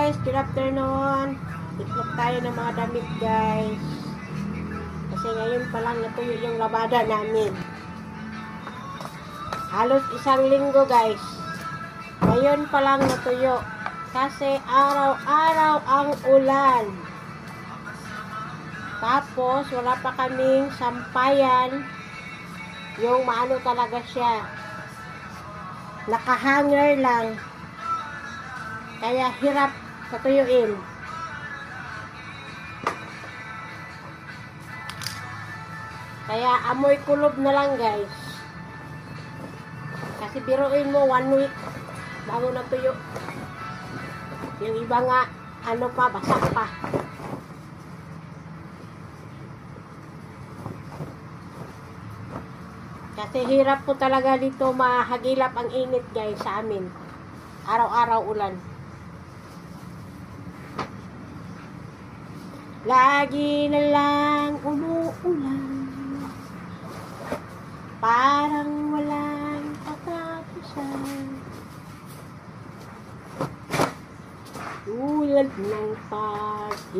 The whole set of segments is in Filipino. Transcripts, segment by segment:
guys, good afternoon. Itlog tayo ng mga damit guys. Kasi ngayon pa lang natuyo yung labada namin. Halos isang linggo guys. Ngayon pa lang natuyo. Kasi araw-araw ang ulan. Tapos wala pa kaming sampayan. Yung maano talaga siya. Nakahanger lang. Kaya hirap patuyuin. Kaya amoy kulob na lang guys. Kasi biruin mo 1 week bago natuyo. Yung iba nga ano pa, basak pa. Kasi hirap po talaga dito mahagilap ang init guys sa amin. Araw-araw ulan. Lagi na lang umuulan. Parang walang katapusan. Tulad ng paghihirap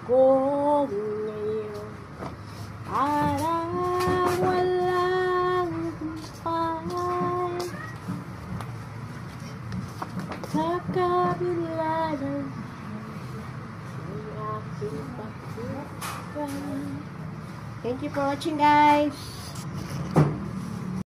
ko ngayon. Parang walang kumpay. Sa kabila ng aking pagkukuhan. Thank you for watching guys.